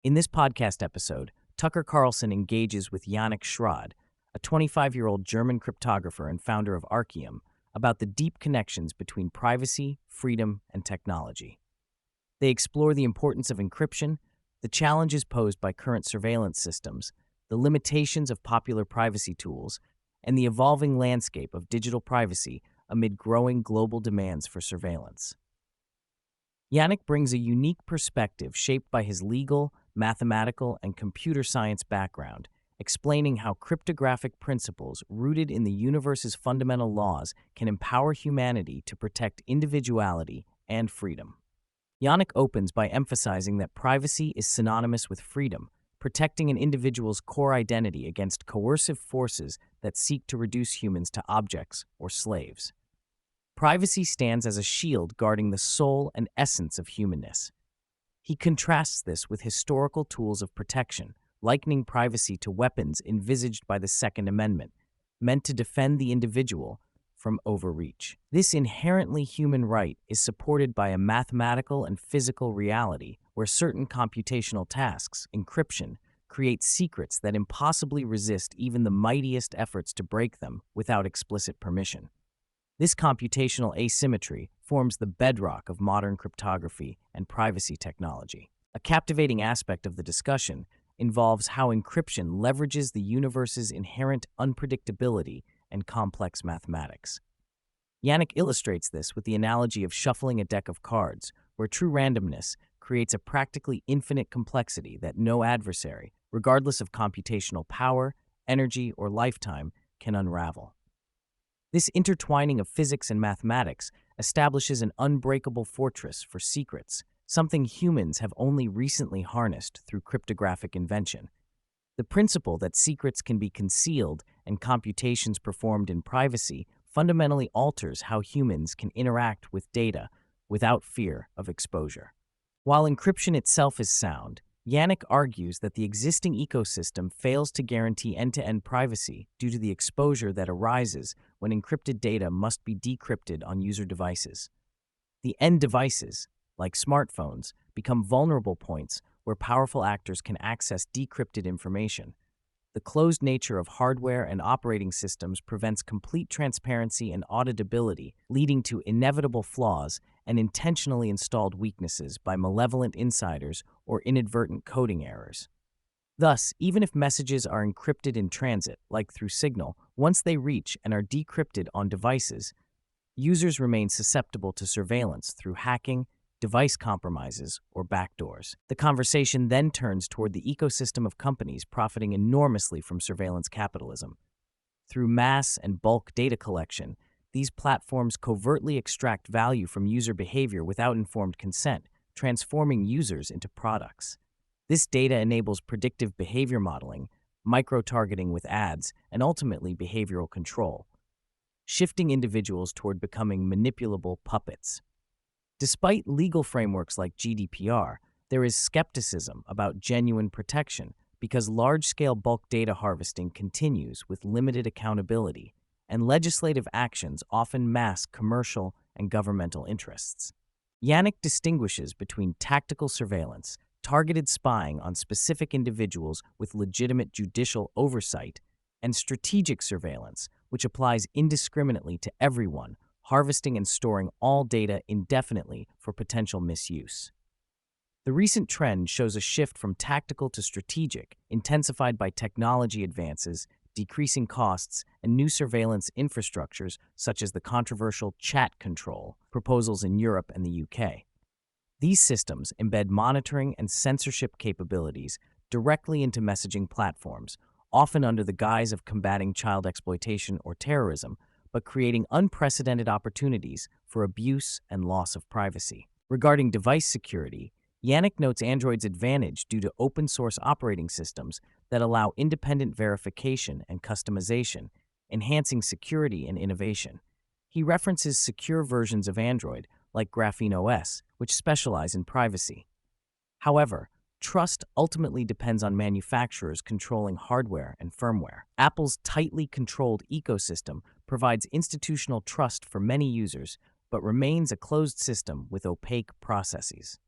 In this podcast episode, Tucker Carlson engages with Yannik Schrade, a 25-year-old German cryptographer and founder of Archium, about the deep connections between privacy, freedom, and technology. They explore the importance of encryption, the challenges posed by current surveillance systems, the limitations of popular privacy tools, and the evolving landscape of digital privacy amid growing global demands for surveillance. Yannik brings a unique perspective shaped by his legal, mathematical, and computer science background, explaining how cryptographic principles rooted in the universe's fundamental laws can empower humanity to protect individuality and freedom. Yannik opens by emphasizing that privacy is synonymous with freedom, protecting an individual's core identity against coercive forces that seek to reduce humans to objects or slaves. Privacy stands as a shield guarding the soul and essence of humanness. He contrasts this with historical tools of protection, likening privacy to weapons envisaged by the Second Amendment, meant to defend the individual from overreach. This inherently human right is supported by a mathematical and physical reality where certain computational tasks, encryption, create secrets that impossibly resist even the mightiest efforts to break them without explicit permission. This computational asymmetry forms the bedrock of modern cryptography and privacy technology. A captivating aspect of the discussion involves how encryption leverages the universe's inherent unpredictability and complex mathematics. Yannik illustrates this with the analogy of shuffling a deck of cards, where true randomness creates a practically infinite complexity that no adversary, regardless of computational power, energy, or lifetime, can unravel. This intertwining of physics and mathematics establishes an unbreakable fortress for secrets, something humans have only recently harnessed through cryptographic invention. The principle that secrets can be concealed and computations performed in privacy fundamentally alters how humans can interact with data without fear of exposure. While encryption itself is sound, Yannik argues that the existing ecosystem fails to guarantee end-to-end privacy due to the exposure that arises when encrypted data must be decrypted on user devices. The end devices, like smartphones, become vulnerable points where powerful actors can access decrypted information. The closed nature of hardware and operating systems prevents complete transparency and auditability, leading to inevitable flaws and intentionally installed weaknesses by malevolent insiders or inadvertent coding errors. Thus, even if messages are encrypted in transit, like through Signal, once they reach and are decrypted on devices, users remain susceptible to surveillance through hacking, device compromises, or backdoors. The conversation then turns toward the ecosystem of companies profiting enormously from surveillance capitalism. Through mass and bulk data collection, these platforms covertly extract value from user behavior without informed consent, transforming users into products. This data enables predictive behavior modeling, micro-targeting with ads, and ultimately behavioral control, shifting individuals toward becoming manipulable puppets. Despite legal frameworks like GDPR, there is skepticism about genuine protection because large-scale bulk data harvesting continues with limited accountability, and legislative actions often mask commercial and governmental interests. Yannik distinguishes between tactical surveillance, targeted spying on specific individuals with legitimate judicial oversight, and strategic surveillance, which applies indiscriminately to everyone, harvesting and storing all data indefinitely for potential misuse. The recent trend shows a shift from tactical to strategic, intensified by technology advances, decreasing costs, and new surveillance infrastructures such as the controversial chat control proposals in Europe and the UK. These systems embed monitoring and censorship capabilities directly into messaging platforms, often under the guise of combating child exploitation or terrorism, but creating unprecedented opportunities for abuse and loss of privacy. Regarding device security, Yannik notes Android's advantage due to open-source operating systems that allow independent verification and customization, enhancing security and innovation. He references secure versions of Android, like Graphene OS, which specialize in privacy. However, trust ultimately depends on manufacturers controlling hardware and firmware. Apple's tightly controlled ecosystem provides institutional trust for many users, but remains a closed system with opaque processes.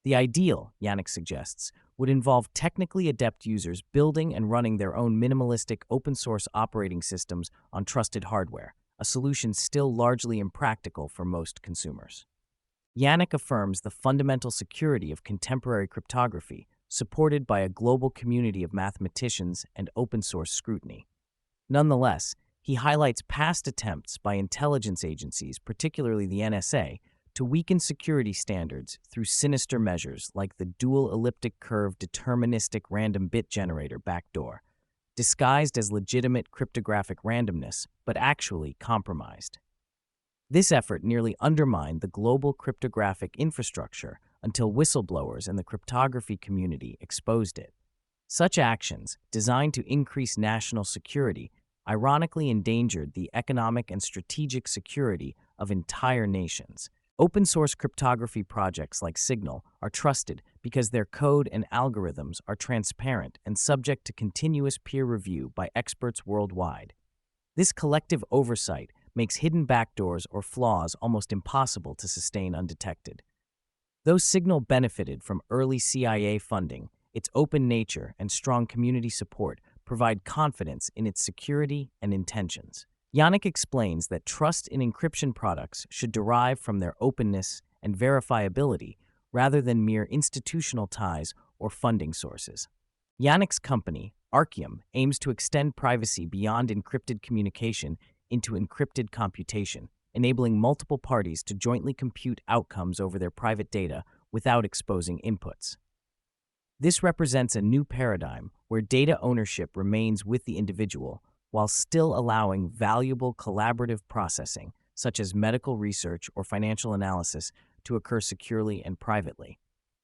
The ideal, Yannik suggests, would involve technically adept users building and running their own minimalistic open-source operating systems on trusted hardware, a solution still largely impractical for most consumers. Yannik affirms the fundamental security of contemporary cryptography, supported by a global community of mathematicians and open-source scrutiny. Nonetheless, he highlights past attempts by intelligence agencies, particularly the NSA, to weaken security standards through sinister measures like the dual elliptic curve deterministic random bit generator backdoor, disguised as legitimate cryptographic randomness, but actually compromised. This effort nearly undermined the global cryptographic infrastructure until whistleblowers and the cryptography community exposed it. Such actions, designed to increase national security, ironically endangered the economic and strategic security of entire nations. Open-source cryptography projects like Signal are trusted because their code and algorithms are transparent and subject to continuous peer review by experts worldwide. This collective oversight makes hidden backdoors or flaws almost impossible to sustain undetected. Though Signal benefited from early CIA funding, its open nature and strong community support provide confidence in its security and intentions. Yannik explains that trust in encryption products should derive from their openness and verifiability rather than mere institutional ties or funding sources. Yannick's company, Archium, aims to extend privacy beyond encrypted communication into encrypted computation, enabling multiple parties to jointly compute outcomes over their private data without exposing inputs. This represents a new paradigm where data ownership remains with the individual, while still allowing valuable collaborative processing, such as medical research or financial analysis, to occur securely and privately.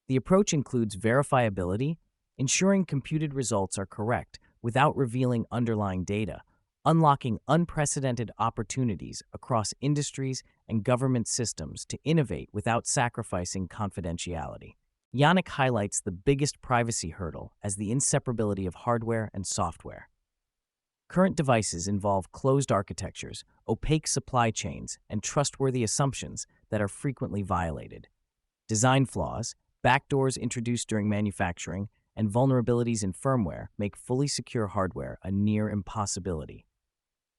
The approach includes verifiability, ensuring computed results are correct without revealing underlying data, unlocking unprecedented opportunities across industries and government systems to innovate without sacrificing confidentiality. Yannik highlights the biggest privacy hurdle as the inseparability of hardware and software. Current devices involve closed architectures, opaque supply chains, and trustworthy assumptions that are frequently violated. Design flaws, backdoors introduced during manufacturing, and vulnerabilities in firmware make fully secure hardware a near impossibility.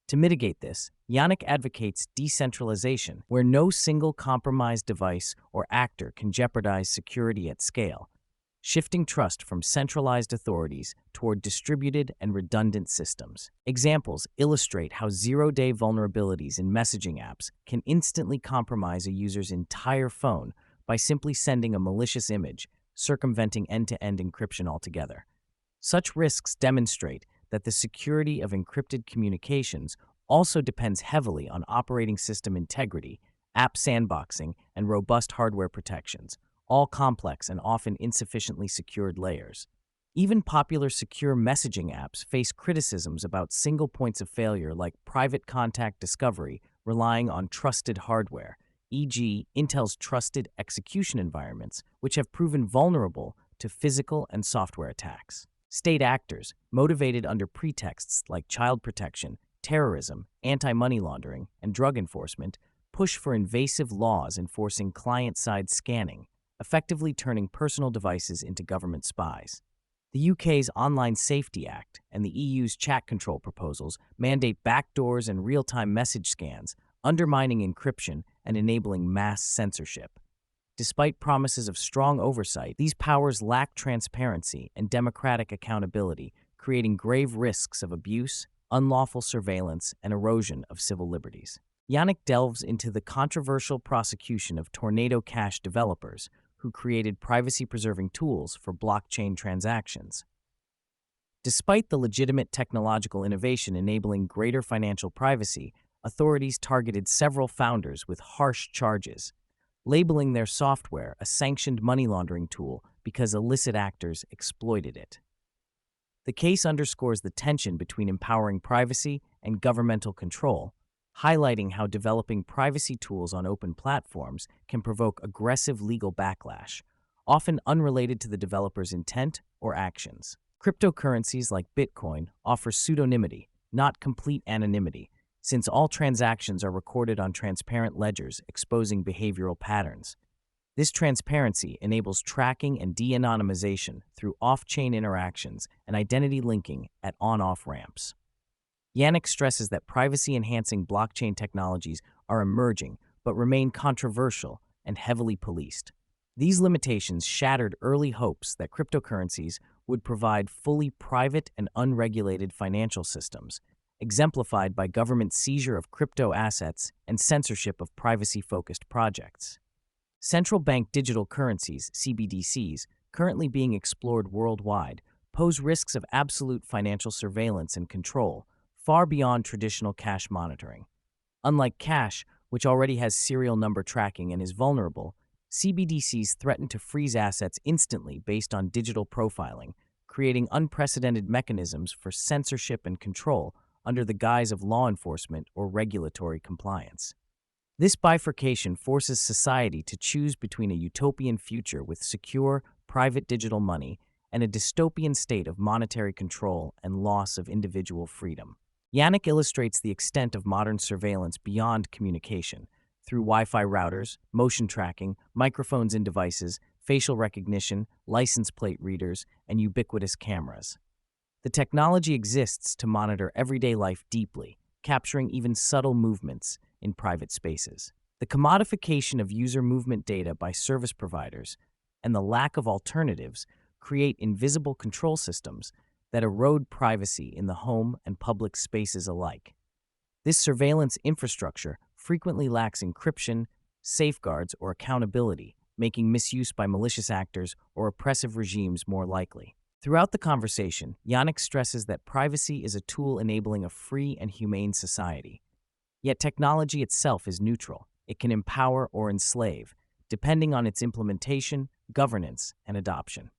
To mitigate this, Yannik advocates decentralization, where no single compromised device or actor can jeopardize security at scale, shifting trust from centralized authorities toward distributed and redundant systems. Examples illustrate how zero-day vulnerabilities in messaging apps can instantly compromise a user's entire phone by simply sending a malicious image, circumventing end-to-end encryption altogether. Such risks demonstrate that the security of encrypted communications also depends heavily on operating system integrity, app sandboxing, and robust hardware protections, all complex and often insufficiently secured layers. Even popular secure messaging apps face criticisms about single points of failure like private contact discovery relying on trusted hardware, e.g., Intel's trusted execution environments, which have proven vulnerable to physical and software attacks. State actors, motivated under pretexts like child protection, terrorism, anti-money laundering, and drug enforcement, push for invasive laws enforcing client-side scanning, effectively turning personal devices into government spies. The UK's Online Safety Act and the EU's chat control proposals mandate backdoors and real-time message scans, undermining encryption and enabling mass censorship. Despite promises of strong oversight, these powers lack transparency and democratic accountability, creating grave risks of abuse, unlawful surveillance, and erosion of civil liberties. Yannik delves into the controversial prosecution of Tornado Cash developers, who created privacy-preserving tools for blockchain transactions. Despite the legitimate technological innovation enabling greater financial privacy, authorities targeted several founders with harsh charges, labeling their software a sanctioned money laundering tool because illicit actors exploited it. The case underscores the tension between empowering privacy and governmental control, highlighting how developing privacy tools on open platforms can provoke aggressive legal backlash, often unrelated to the developer's intent or actions. Cryptocurrencies like Bitcoin offer pseudonymity, not complete anonymity, since all transactions are recorded on transparent ledgers exposing behavioral patterns. This transparency enables tracking and de-anonymization through off-chain interactions and identity linking at on-off ramps. Yannick stresses that privacy-enhancing blockchain technologies are emerging but remain controversial and heavily policed. These limitations shattered early hopes that cryptocurrencies would provide fully private and unregulated financial systems, exemplified by government seizure of crypto assets and censorship of privacy-focused projects. Central bank digital currencies, CBDCs, currently being explored worldwide, pose risks of absolute financial surveillance and control, far beyond traditional cash monitoring. Unlike cash, which already has serial number tracking and is vulnerable, CBDCs threaten to freeze assets instantly based on digital profiling, creating unprecedented mechanisms for censorship and control under the guise of law enforcement or regulatory compliance. This bifurcation forces society to choose between a utopian future with secure, private digital money and a dystopian state of monetary control and loss of individual freedom. Yannick illustrates the extent of modern surveillance beyond communication, through Wi-Fi routers, motion tracking, microphones in devices, facial recognition, license plate readers, and ubiquitous cameras. The technology exists to monitor everyday life deeply, capturing even subtle movements in private spaces. The commodification of user movement data by service providers and the lack of alternatives create invisible control systems that erode privacy in the home and public spaces alike. This surveillance infrastructure frequently lacks encryption, safeguards, or accountability, making misuse by malicious actors or oppressive regimes more likely. Throughout the conversation, Yannick stresses that privacy is a tool enabling a free and humane society. Yet technology itself is neutral. It can empower or enslave, depending on its implementation, governance, and adoption.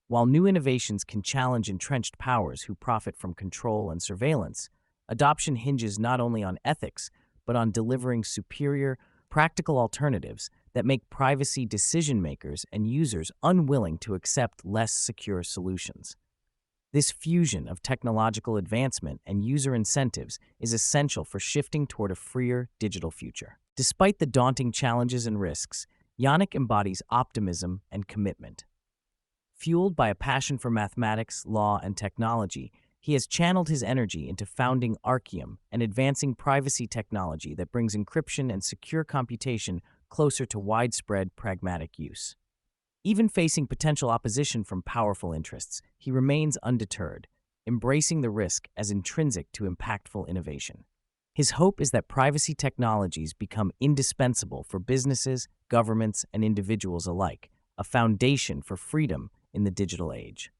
While new innovations can challenge entrenched powers who profit from control and surveillance, adoption hinges not only on ethics, but on delivering superior, practical alternatives that make privacy decision-makers and users unwilling to accept less secure solutions. This fusion of technological advancement and user incentives is essential for shifting toward a freer digital future. Despite the daunting challenges and risks, Yannick embodies optimism and commitment. Fueled by a passion for mathematics, law, and technology, he has channeled his energy into founding Archium and advancing privacy technology that brings encryption and secure computation closer to widespread pragmatic use. Even facing potential opposition from powerful interests, he remains undeterred, embracing the risk as intrinsic to impactful innovation. His hope is that privacy technologies become indispensable for businesses, governments, and individuals alike, a foundation for freedom in the digital age.